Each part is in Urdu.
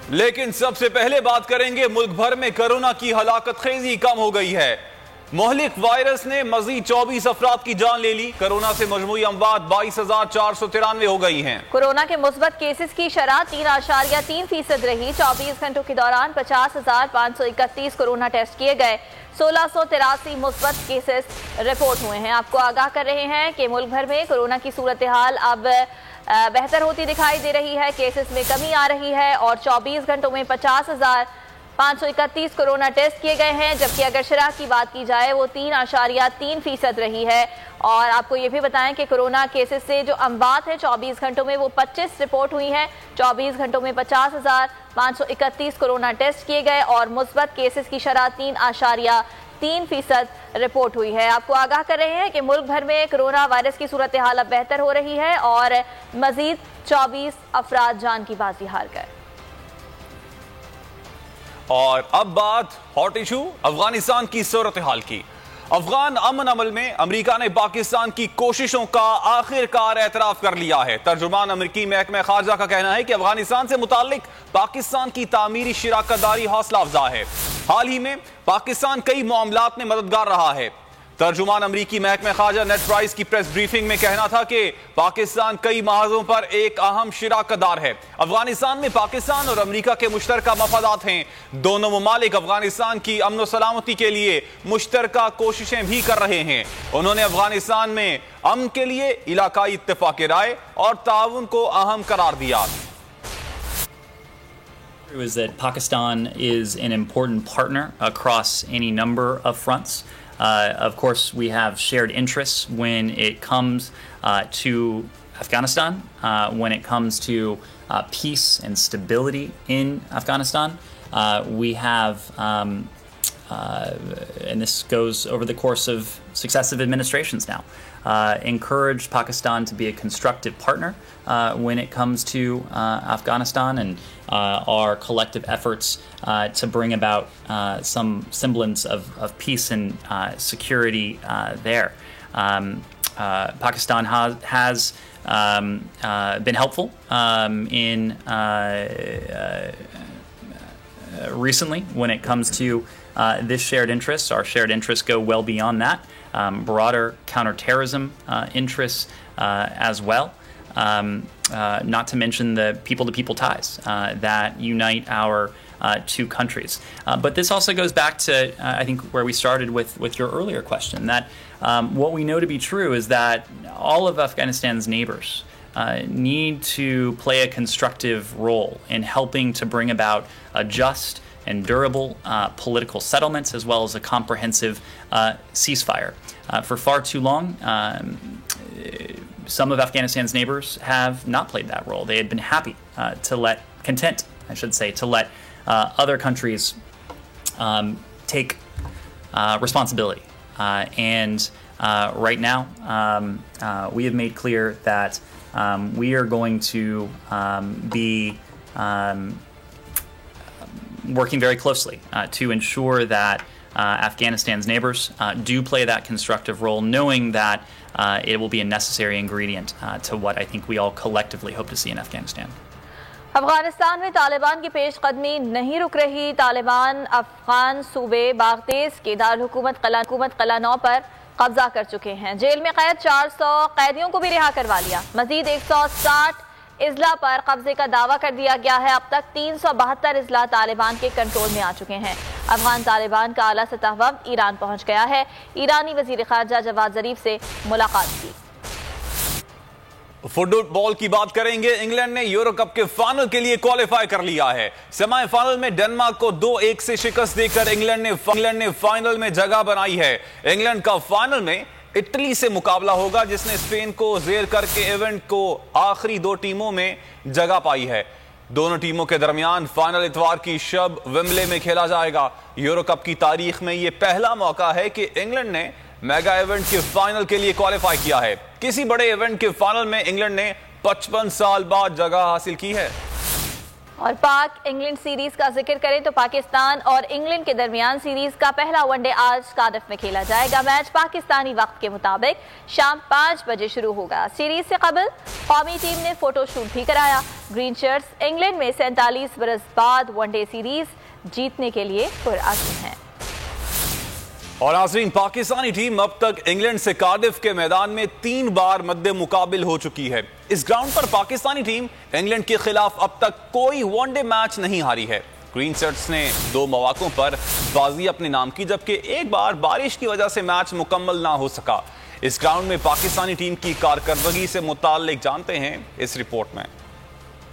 لیکن سب سے پہلے بات کریں گے ملک بھر میں کورونا کی ہلاکت خیزی کم ہو گئی ہے۔ مہلک وائرس نے مزید 24 افراد کی جان لے لی۔ کورونا سے مجموعی اموات 22,493 ہو گئی ہیں۔ کورونا کے مثبت کیسز کی شرح 3.3% رہی۔ 24 گھنٹوں کے دوران 50,531 کورونا ٹیسٹ کیے گئے۔ 1683 مثبت کیسز رپورٹ ہوئے ہیں۔ آپ کو آگاہ کر رہے ہیں کہ ملک بھر میں کورونا کی صورتحال اب بہتر ہوتی دکھائی دے رہی ہے، کیسز میں کمی آ رہی ہے اور 24 گھنٹوں میں 50,531 کورونا ٹیسٹ کیے گئے ہیں، جبکہ اگر شرح کی بات کی جائے وہ 3.3% رہی ہے۔ اور آپ کو یہ بھی بتائیں کہ کورونا کیسز سے جو اموات ہے 24 گھنٹوں میں وہ 25 رپورٹ ہوئی ہیں۔ 24 گھنٹوں میں 50,531 کورونا ٹیسٹ کیے گئے اور مثبت کیسز کی شرح 3.3% رپورٹ ہوئی ہے۔ آپ کو آگاہ کر رہے ہیں کہ ملک بھر میں کورونا وائرس کی صورتحال اب بہتر ہو رہی ہے اور مزید 24 افراد جان کی بازی ہار گئے۔ اور اب بات ہاٹ ایشو افغانستان کی صورتحال کی۔ افغان امن عمل میں امریکہ نے پاکستان کی کوششوں کا آخر کار اعتراف کر لیا ہے۔ ترجمان امریکی محکمہ خارجہ کا کہنا ہے کہ افغانستان سے متعلق پاکستان کی تعمیری شراکت داری حوصلہ افزا ہے۔ حال ہی میں پاکستان کئی معاملات میں مددگار رہا ہے۔ ترجمان امریکی محکمہ خارجہ نیڈ پرائس کی پریس بریفنگ میں کہنا تھا کہ پاکستان کئی محاذوں پر ایک اہم شراکت دار ہے۔ افغانستان میں پاکستان اور امریکہ کے مشترکہ مفادات ہیں۔ دونوں ممالک افغانستان کی امن و سلامتی کے لیے مشترکہ کوششیں بھی کر رہے ہیں۔ انہوں نے افغانستان میں امن کے لیے علاقائی اتفاق رائے اور تعاون کو اہم قرار دیا۔ is that Pakistan is an important partner across any number of fronts. Of course, we have shared interests when it comes to Afghanistan, when it comes to peace and stability in Afghanistan. We have, and this goes over the course of successive administrations now, encouraged Pakistan to be a constructive partner when it comes to Afghanistan and our collective efforts to bring about some semblance of peace and security there. Pakistan has been helpful in recently when it comes to this shared interests. Our shared interests go well beyond that. Broader counterterrorism interests as well. Not to mention the people-to-people ties that unite our two countries. But this also goes back to, I think, where we started with your earlier question, that what we know to be true is that all of Afghanistan's neighbors need to play a constructive role in helping to bring about a just and durable political settlements as well as a comprehensive ceasefire. For far too long, some of Afghanistan's neighbors have not played that role. They had been happy to let other countries take responsibility. And right now, we have made clear that we are going to be working very closely to ensure that Afghanistan's neighbors do play that constructive role, knowing that it will be a necessary ingredient to what I think we all collectively hope to see in Afghanistan. Afghanistan میں طالبان کی پیش قدمی نہیں رک رہی۔ طالبان افغان صوبے باغتیز کے دارالحکومت قلعہ پر قبضہ کر چکے ہیں۔ جیل میں قید 400 قیدیوں کو بھی رہا کروا لیا۔ مزید 160 اضلاع پر قبضے کا دعویٰ کر دیا گیا ہے۔ اب تک 372 اضلاع طالبان کے کنٹرول میں آ چکے ہیں۔ افغان طالبان کا اعلیٰ سطح وفد ایران پہنچ گیا ہے۔ ایرانی وزیر خارجہ جواد ظریف سے ملاقات کی۔ فٹ بال کی بات کریں گے۔ انگلینڈ نے یورو کپ کے فائنل کے لیے کوالیفائی کر لیا ہے۔ سیمی فائنل میں ڈنمارک کو 2-1 سے شکست دے کر انگلینڈ نے فائنل میں جگہ بنائی ہے۔ انگلینڈ کا فائنل میں اٹلی سے مقابلہ ہوگا، جس نے اسپین کو زیر کر کے ایونٹ کو آخری 2 ٹیموں میں جگہ پائی ہے۔ دونوں ٹیموں کے درمیان فائنل اتوار کی شب ویمبلے میں کھیلا جائے گا۔ یورو کپ کی تاریخ میں یہ پہلا موقع ہے کہ انگلینڈ نے میگا ایونٹ کے فائنل کے لیے کوالیفائی کیا ہے۔ کسی بڑے ایونٹ کے فائنل میں انگلینڈ نے 55 سال بعد جگہ حاصل کی ہے۔ اور پاک انگلینڈ سیریز کا ذکر کریں تو پاکستان اور انگلینڈ کے درمیان سیریز کا پہلا ون ڈے آج کارڈف میں کھیلا جائے گا۔ میچ پاکستانی وقت کے مطابق شام 5 بجے شروع ہوگا۔ سیریز سے قبل قومی ٹیم نے فوٹو شوٹ بھی کرایا۔ گرین شرٹس انگلینڈ میں 47 برس بعد ون ڈے سیریز جیتنے کے لیے پرعزم ہیں۔ اور ناظرین، پاکستانی ٹیم اب تک انگلینڈ سے کارڈف کے میدان میں 3 بار مد مقابل ہو چکی ہے۔ اس گراؤنڈ پر پاکستانی ٹیم انگلینڈ کے خلاف اب تک کوئی ون ڈے میچ نہیں ہاری ہے۔ گرین شرٹس نے 2 مواقعوں پر بازی اپنے نام کی، جبکہ ایک بار بارش کی وجہ سے میچ مکمل نہ ہو سکا۔ اس گراؤنڈ میں پاکستانی ٹیم کی کارکردگی سے متعلق جانتے ہیں اس رپورٹ میں۔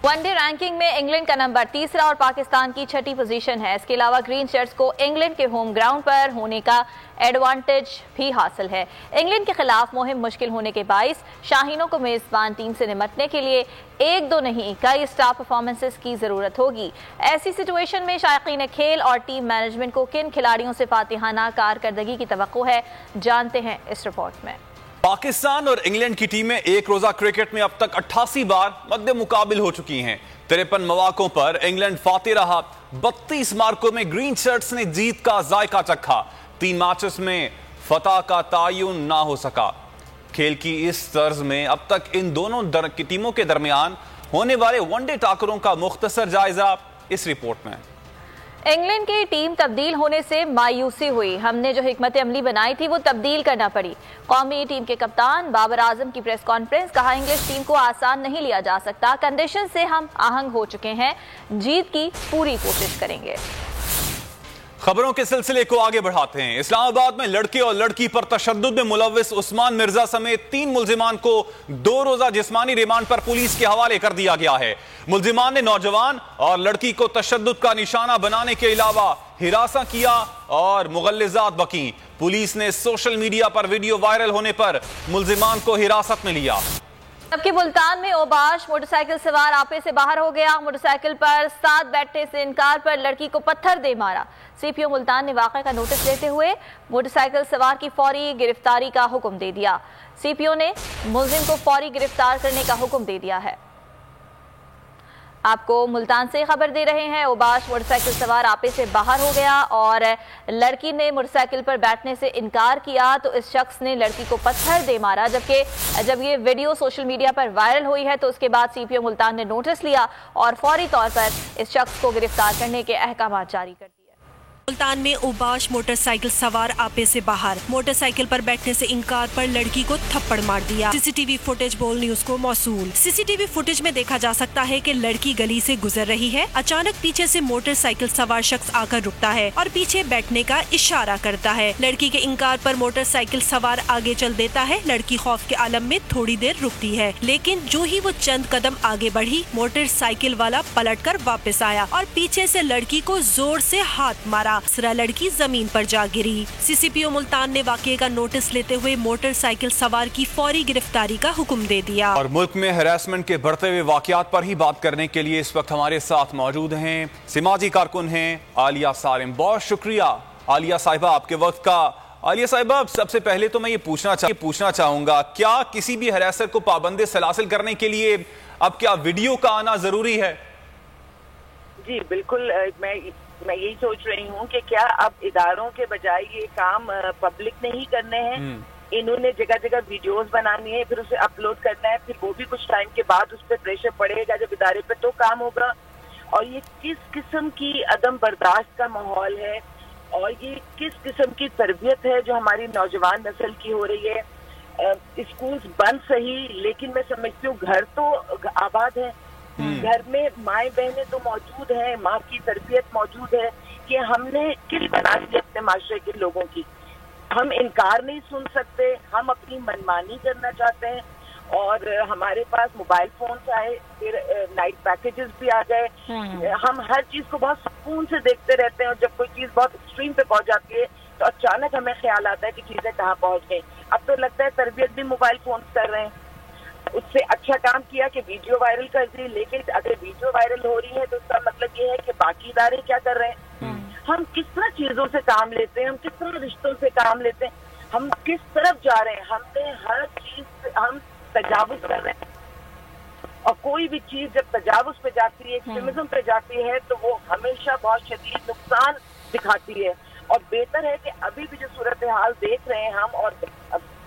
ون ڈے رینکنگ میں انگلینڈ کا نمبر 3 اور پاکستان کی 6ٹھی پوزیشن ہے۔ اس کے علاوہ گرین شرٹس کو انگلینڈ کے ہوم گراؤنڈ پر ہونے کا ایڈوانٹیج بھی حاصل ہے۔ انگلینڈ کے خلاف مہم مشکل ہونے کے باعث شاہینوں کو میزبان ٹیم سے نمٹنے کے لیے 1-2 نہیں کئی اسٹار پرفارمنسز کی ضرورت ہوگی۔ ایسی سچویشن میں شائقین کھیل اور ٹیم مینجمنٹ کو کن کھلاڑیوں سے فاتحانہ کارکردگی کی توقع ہے، جانتے ہیں اس رپورٹ میں۔ پاکستان اور انگلینڈ کی ٹیمیں ایک روزہ کرکٹ میں اب تک 88 بار مد مقابل ہو چکی ہیں۔ 53 مواقعوں پر انگلینڈ فاتح رہا۔ 32 مارکوں میں گرین شرٹس نے جیت کا ذائقہ چکھا۔ 3 میچز میں فتح کا تعین نہ ہو سکا۔ کھیل کی اس طرز میں اب تک ان دونوں ٹیموں کے درمیان ہونے والے ون ڈے ٹاکروں کا مختصر جائزہ اس رپورٹ میں۔ انگلینڈ کی ٹیم تبدیل ہونے سے مایوسی ہوئی۔ ہم نے جو حکمت عملی بنائی تھی وہ تبدیل کرنا پڑی۔ قومی ٹیم کے کپتان بابر اعظم کی پریس کانفرنس، کہا انگلش ٹیم کو آسان نہیں لیا جا سکتا، کنڈیشن سے ہم آہنگ ہو چکے ہیں، جیت کی پوری کوشش کریں گے۔ خبروں کے سلسلے کو آگے بڑھاتے ہیں۔ اسلام آباد میں لڑکے اور لڑکی پر تشدد میں ملوث عثمان مرزا سمیت 3 ملزمان کو 2 روزہ جسمانی ریمانڈ پر پولیس کے حوالے کر دیا گیا ہے۔ ملزمان نے نوجوان اور لڑکی کو تشدد کا نشانہ بنانے کے علاوہ ہراساں کیا اور مغلظات بکیں۔ پولیس نے سوشل میڈیا پر ویڈیو وائرل ہونے پر ملزمان کو حراست میں لیا۔ جبکہ ملتان میں اوباش موٹر سائیکل سوار آپے سے باہر ہو گیا۔ موٹر سائیکل پر ساتھ بیٹھنے سے انکار پر لڑکی کو پتھر دے مارا۔ سی پی او ملتان نے واقعے کا نوٹس لیتے ہوئے موٹر سائیکل سوار کی فوری گرفتاری کا حکم دے دیا۔ سی پی او نے ملزم کو فوری گرفتار کرنے کا حکم دے دیا ہے۔ آپ کو ملتان سے خبر دے رہے ہیں، اوباش موٹر سائیکل سوار آپے سے باہر ہو گیا اور لڑکی نے موٹر سائیکل پر بیٹھنے سے انکار کیا تو اس شخص نے لڑکی کو پتھر دے مارا۔ جبکہ جب یہ ویڈیو سوشل میڈیا پر وائرل ہوئی ہے تو اس کے بعد سی پی او ملتان نے نوٹس لیا اور فوری طور پر اس شخص کو گرفتار کرنے کے احکامات جاری کر دیے۔ ملتان میں اوباش موٹر سائیکل سوار آپے سے باہر، موٹر سائیکل پر بیٹھنے سے انکار پر لڑکی کو تھپڑ مار دیا۔ سی سی ٹی وی فوٹیج بول نیوز کو موصول۔ سی سی ٹی وی فوٹیج میں دیکھا جا سکتا ہے کہ لڑکی گلی سے گزر رہی ہے، اچانک پیچھے سے موٹر سائیکل سوار شخص آ کر رکتا ہے اور پیچھے بیٹھنے کا اشارہ کرتا ہے۔ لڑکی کے انکار پر موٹر سائیکل سوار آگے چل دیتا ہے۔ لڑکی خوف کے عالم میں تھوڑی دیر رکتی ہے، لیکن جو ہی وہ چند قدم آگے بڑھی، موٹر سائیکل والا پلٹ کر واپس آیا اور پیچھے سے لڑکی کو زور سے ہاتھ مارا۔ لڑکی زمین پر جا گری۔ سی سی پی او ملتان نے واقعے کا نوٹس لیتے ہوئے موٹر سائیکل سوار کی فوری گرفتاری کا حکم دے دیا۔ اور ملک میں ہراسمنٹ کے بڑھتے ہوئے واقعات پر ہی بات کرنے کے لیے اس وقت ہمارے ساتھ موجود ہیں سماجی کارکن ہیں عالیہ سالم۔ بہت شکریہ عالیہ صاحبہ آپ کے وقت کا۔ عالیہ صاحبہ، سب سے پہلے تو میں یہ پوچھنا چاہوں گا، کیا کسی بھی ہراسر کو پابند سلاسل کرنے کے لیے اب کیا ویڈیو کا آنا ضروری ہے؟ جی بالکل، میں یہی سوچ رہی ہوں کہ کیا اب اداروں کے بجائے یہ کام پبلک نے ہی کرنے ہیں؟ انہوں نے جگہ جگہ ویڈیوز بنانی ہے، پھر اسے اپلوڈ کرنا ہے، پھر وہ بھی کچھ ٹائم کے بعد اس پہ پریشر پڑے گا جب ادارے پہ تو کام ہوگا۔ اور یہ کس قسم کی عدم برداشت کا ماحول ہے اور یہ کس قسم کی تربیت ہے جو ہماری نوجوان نسل کی ہو رہی ہے۔ اسکولز بند صحیح، لیکن میں سمجھتی ہوں گھر تو آباد ہے، گھر میں مائیں بہنیں تو موجود ہیں، ماں کی تربیت موجود ہے کہ ہم نے کل بنا دی اپنے معاشرے کے لوگوں کی۔ ہم انکار نہیں سن سکتے، ہم اپنی منمانی کرنا چاہتے ہیں اور ہمارے پاس موبائل فونز آئے، پھر نائٹ پیکیجز بھی آ گئے، ہم ہر چیز کو بہت سکون سے دیکھتے رہتے ہیں اور جب کوئی چیز بہت ایکسٹریم پہ پہنچ جاتی ہے تو اچانک ہمیں خیال آتا ہے کہ چیزیں کہاں پہنچ گئیں۔ اب تو لگتا ہے تربیت بھی موبائل فونز کر رہے ہیں۔ اس سے اچھا کام کیا کہ ویڈیو وائرل کر دی، لیکن اگر ویڈیو وائرل ہو رہی ہے تو اس کا مطلب یہ ہے کہ باقی ادارے کیا کر رہے ہیں؟ ہم کس طرح چیزوں سے کام لیتے ہیں، ہم کس طرح رشتوں سے کام لیتے ہیں، ہم کس طرف جا رہے ہیں؟ ہم نے ہر چیز ہم تجاوز کر رہے ہیں۔ اور کوئی بھی چیز جب تجاوز پہ جاتی ہے، ایکسٹریمزم پہ جاتی ہے، تو وہ ہمیشہ بہت شدید نقصان دکھاتی ہے. اور بہتر ہے کہ ابھی بھی جو صورتحال دیکھ رہے ہیں ہم، اور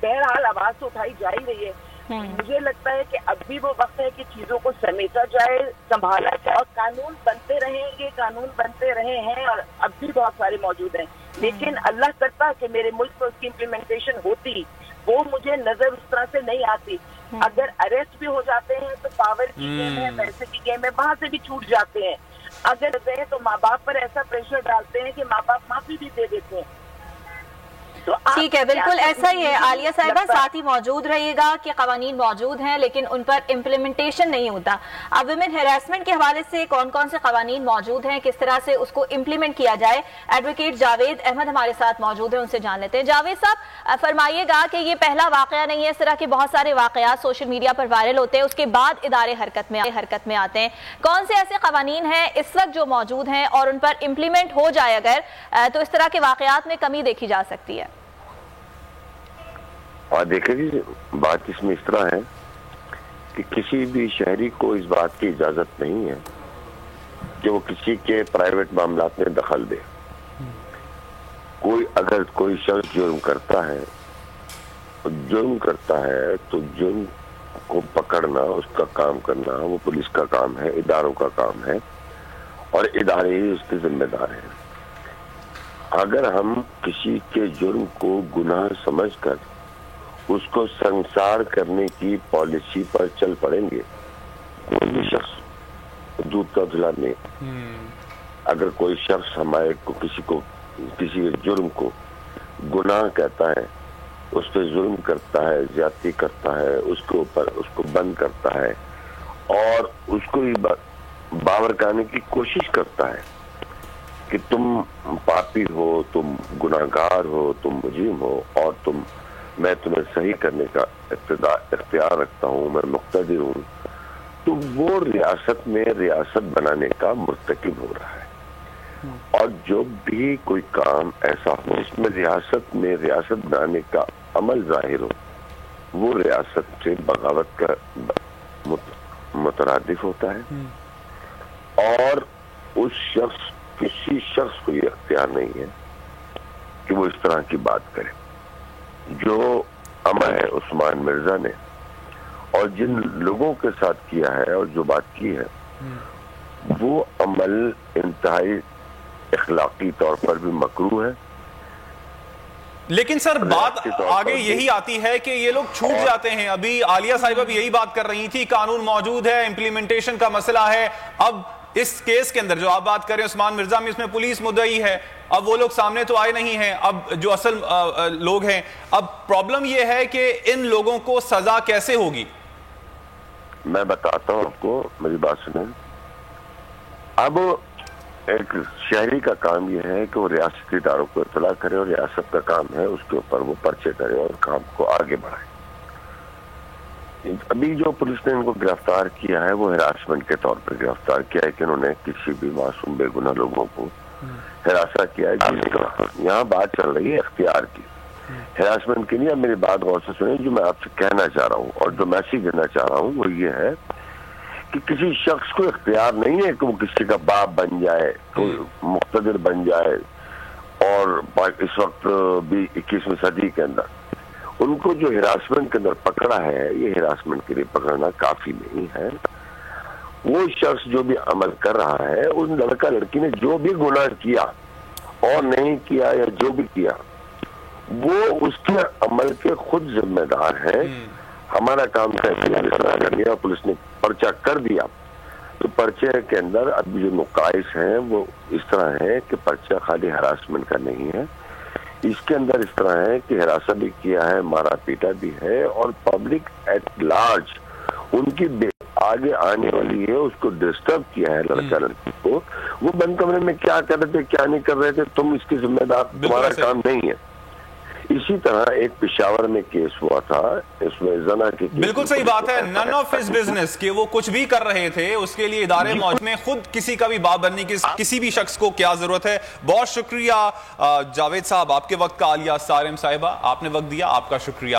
بہرحال آواز تو اٹھائی جا ہی رہی ہے، مجھے لگتا ہے کہ اب بھی وہ وقت ہے کہ چیزوں کو سمیٹا جائے، سنبھالا جائے، اور قانون بنتے رہیں گے، قانون بنتے رہے ہیں اور اب بھی بہت سارے موجود ہیں. لیکن اللہ کرتا کہ میرے ملک میں اس کی امپلیمنٹیشن ہوتی، وہ مجھے نظر اس طرح سے نہیں آتی. اگر اریسٹ بھی ہو جاتے ہیں تو پاور کی گیم ہے، پیسے کی گیم ہے، وہاں سے بھی چھوٹ جاتے ہیں. اگر گئے تو ماں باپ پر ایسا پریشر ڈالتے ہیں کہ ماں باپ معافی بھی دے دیتے ہیں. ٹھیک ہے، بالکل ایسا ہی ہے. عالیہ صاحبہ ساتھ ہی موجود رہیے گا کہ قوانین موجود ہیں لیکن ان پر امپلیمنٹیشن نہیں ہوتا. اب ویمن ہیراسمنٹ کے حوالے سے کون کون سے قوانین موجود ہیں، کس طرح سے اس کو امپلیمنٹ کیا جائے، ایڈوکیٹ جاوید احمد ہمارے ساتھ موجود ہیں، ان سے جان لیتے ہیں. جاوید صاحب فرمائیے گا کہ یہ پہلا واقعہ نہیں ہے، اس طرح کے بہت سارے واقعات سوشل میڈیا پر وائرل ہوتے ہیں، اس کے بعد ادارے حرکت میں آتے ہیں. کون سے ایسے قوانین ہیں اس وقت جو موجود ہیں اور ان پر امپلیمنٹ ہو جائے اگر تو اس طرح کے واقعات میں کمی دیکھی جا سکتی ہے؟ اور دیکھیں جی، بات اس میں اس طرح ہے کہ کسی بھی شہری کو اس بات کی اجازت نہیں ہے کہ وہ کسی کے پرائیویٹ معاملات میں دخل دے. اگر کوئی شخص جرم کرتا ہے تو جرم کو پکڑنا، اس کا کام کرنا وہ پولیس کا کام ہے، اداروں کا کام ہے، اور ادارے ہی اس کے ذمہ دار ہیں. اگر ہم کسی کے جرم کو گناہ سمجھ کر اس کو سنسار کرنے کی پالیسی پر چل پڑیں گے، کوئی بھی شخص دودھ کا دھلا نہیں. اگر کوئی شخص ہمارے کو کسی جرم کو گناہ کہتا ہے، اس پہ ظلم کرتا ہے، زیادتی کرتا ہے، اس کے اوپر اس کو بند کرتا ہے اور اس کو باور کرنے کی کوشش کرتا ہے کہ تم پاپی ہو، تم گناہگار ہو، تم مجرم ہو، اور میں تمہیں صحیح کرنے کا اختیار رکھتا ہوں، میں مقتدر ہوں، تو وہ ریاست میں ریاست بنانے کا مرتکب ہو رہا ہے. اور جو بھی کوئی کام ایسا ہو جس میں ریاست بنانے کا عمل ظاہر ہو، وہ ریاست سے بغاوت کا مترادف ہوتا ہے. اور کسی شخص کو یہ اختیار نہیں ہے کہ وہ اس طرح کی بات کرے. جو عمل ہے عثمان مرزا نے اور جن لوگوں کے ساتھ کیا ہے اور جو بات کی ہے، وہ عمل انتہائی اخلاقی طور پر بھی مکروہ ہے. لیکن سر بات آگے یہی آتی ہے کہ یہ لوگ چھوٹ جاتے ہیں. ابھی عالیہ صاحبہ بھی یہی بات کر رہی تھی، قانون موجود ہے، امپلیمنٹیشن کا مسئلہ ہے. اب اس کیس کے اندر جو آپ بات کر رہے ہیں عثمان مرزا میں، اس میں پولیس مدعی ہے، اب وہ لوگ سامنے تو آئے نہیں ہیں. اب جو اصل لوگ ہیں، اب پرابلم یہ ہے کہ ان لوگوں کو سزا کیسے ہوگی؟ میں بتاتا ہوں آپ کو، میری بات سنیں. اب ایک شہری کا کام یہ ہے کہ وہ ریاستی اداروں کو اطلاع کرے، اور ریاست کا کام ہے اس کے اوپر وہ پرچے کرے اور کام کو آگے بڑھائے. ابھی جو پولیس نے ان کو گرفتار کیا ہے وہ ہراسمنٹ کے طور پر گرفتار کیا ہے کہ انہوں نے کسی بھی معصوم بے گناہ لوگوں کو ہراساں کیا ہے. یہاں بات چل رہی ہے اختیار کی، ہراسمنٹ کی نہیں. اب میری بات غور سے سنیں، جو میں آپ سے کہنا چاہ رہا ہوں اور جو میسیج دینا چاہ رہا ہوں وہ یہ ہے کہ کسی شخص کو اختیار نہیں ہے کہ وہ کسی کا باپ بن جائے، کوئی مقتدر بن جائے. اور اس وقت بھی 21ویں صدی کے اندر ان کو جو ہراسمنٹ کے اندر پکڑا ہے، یہ ہراسمنٹ کے لیے پکڑنا کافی نہیں ہے. وہ شخص جو بھی عمل کر رہا ہے، ان لڑکا لڑکی نے جو بھی گناہ کیا اور نہیں کیا یا جو بھی کیا، وہ اس کے عمل کے خود ذمہ دار ہیں. ہمارا کام ہے، پولیس نے پرچہ کر دیا تو پرچے کے اندر اب جو نقائص ہیں وہ اس طرح ہے کہ پرچہ خالی ہراسمنٹ کا نہیں ہے، اس کے اندر اس طرح ہے کہ ہراساں بھی کیا ہے، مارا پیٹا بھی ہے، اور پبلک ایٹ لارج ان کی آگے آنے والی ہے اس کو ڈسٹرب کیا ہے لڑکا لڑکی کو. وہ بند کمرے میں کیا کر رہے تھے، کیا نہیں کر رہے تھے، تم اس کی ذمہ دار، تمہارا کام نہیں ہے. اسی طرح ایک پشاور میں کیس ہوا تھا، اس میں زنا کی، بالکل صحیح بات ہے، نن آف ہز بزنس کہ وہ کچھ بھی کر رہے تھے، اس کے لیے ادارے موجود میں خود کسی کا بھی باپ بننے کی کسی بھی شخص کو کیا ضرورت ہے. بہت شکریہ جاوید صاحب آپ کے وقت کا. عالیہ سارم صاحبہ آپ نے وقت دیا، آپ کا شکریہ.